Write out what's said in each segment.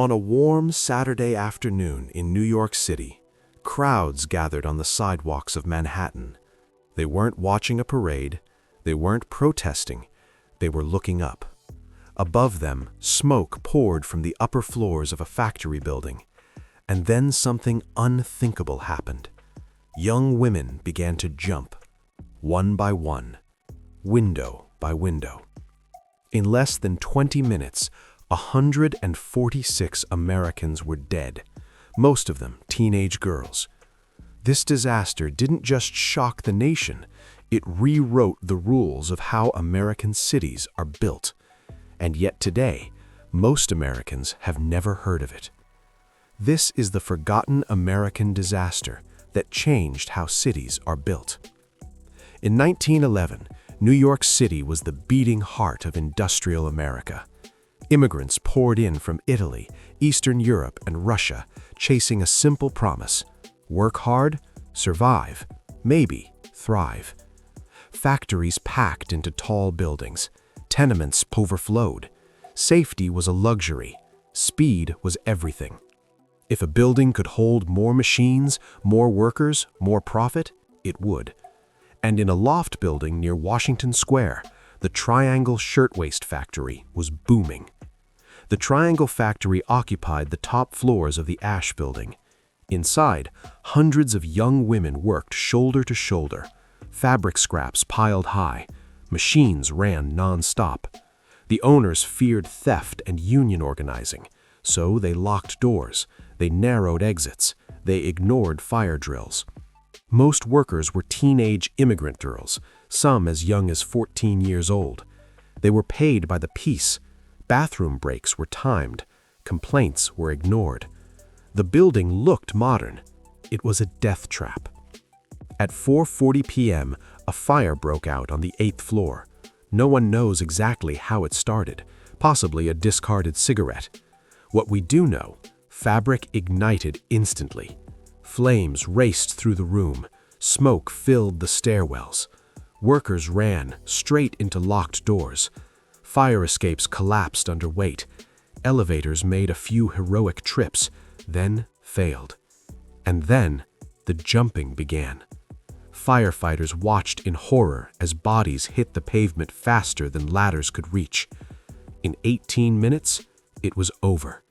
On a warm Saturday afternoon in New York City, crowds gathered on the sidewalks of Manhattan. They weren't watching a parade, they weren't protesting, they were looking up. Above them, smoke poured from the upper floors of a factory building. And then something unthinkable happened. Young women began to jump, one by one, window by window. In less than 20 minutes, 146 Americans were dead, most of them teenage girls. This disaster didn't just shock the nation, it rewrote the rules of how American cities are built. And yet today, most Americans have never heard of it. This is the forgotten American disaster that changed how cities are built. In 1911, New York City was the beating heart of industrial America. Immigrants poured in from Italy, Eastern Europe, and Russia, chasing a simple promise: work hard, survive, maybe thrive. Factories packed into tall buildings, tenements overflowed. Safety was a luxury, speed was everything. If a building could hold more machines, more workers, more profit, it would. And in a loft building near Washington Square, the Triangle Shirtwaist Factory was booming. The Triangle Factory occupied the top floors of the Ash Building. Inside, hundreds of young women worked shoulder to shoulder. Fabric scraps piled high. Machines ran non-stop. The owners feared theft and union organizing, so they locked doors, they narrowed exits, they ignored fire drills. Most workers were teenage immigrant girls, some as young as 14 years old. They were paid by the piece. Bathroom breaks were timed. Complaints were ignored. The building looked modern. It was a death trap. At 4:40 p.m., a fire broke out on the 8th floor. No one knows exactly how it started, possibly a discarded cigarette. What we do know, fabric ignited instantly. Flames raced through the room. Smoke filled the stairwells. Workers ran straight into locked doors. Fire escapes collapsed under weight. Elevators made a few heroic trips, then failed. And then the jumping began. Firefighters watched in horror as bodies hit the pavement faster than ladders could reach. In 18 minutes, it was over.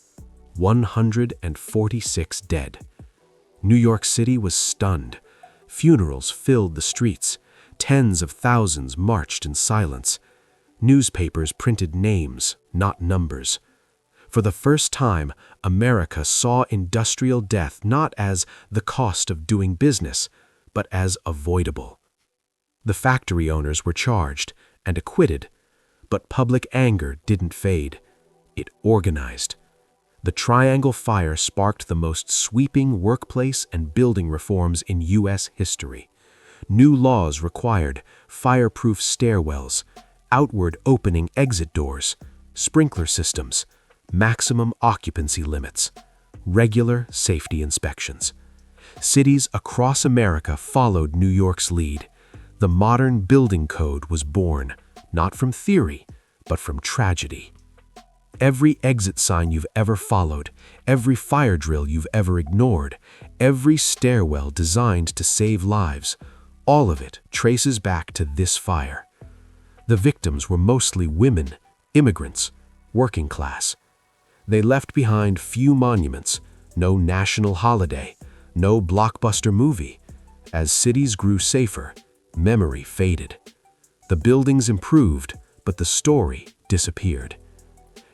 146 dead. New York City was stunned. Funerals filled the streets. Tens of thousands marched in silence. Newspapers printed names, not numbers. For the first time, America saw industrial death not as the cost of doing business, but as avoidable. The factory owners were charged and acquitted, but public anger didn't fade. It organized. The Triangle Fire sparked the most sweeping workplace and building reforms in U.S. history. New laws required fireproof stairwells, outward opening exit doors, sprinkler systems, maximum occupancy limits, regular safety inspections. Cities across America followed New York's lead. The modern building code was born, not from theory, but from tragedy. Every exit sign you've ever followed, every fire drill you've ever ignored, every stairwell designed to save lives, all of it traces back to this fire. The victims were mostly women, immigrants, working class. They left behind few monuments, no national holiday, no blockbuster movie. As cities grew safer, memory faded. The buildings improved, but the story disappeared.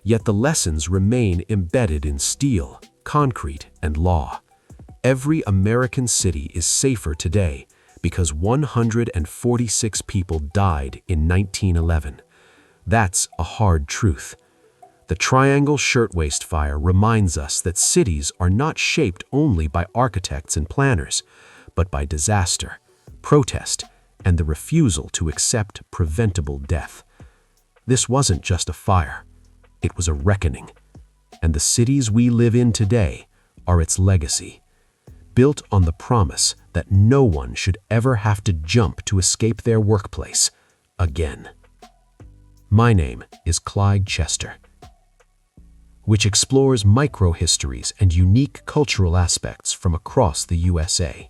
Yet the lessons remain embedded in steel, concrete, and law. Every American city is safer today because 146 people died in 1911. That's a hard truth. The Triangle Shirtwaist Fire reminds us that cities are not shaped only by architects and planners, but by disaster, protest, and the refusal to accept preventable death. This wasn't just a fire. It was a reckoning. And the cities we live in today are its legacy, built on the promise that no one should ever have to jump to escape their workplace again. My name is Clyde Chester. which explores microhistories and unique cultural aspects from across the USA.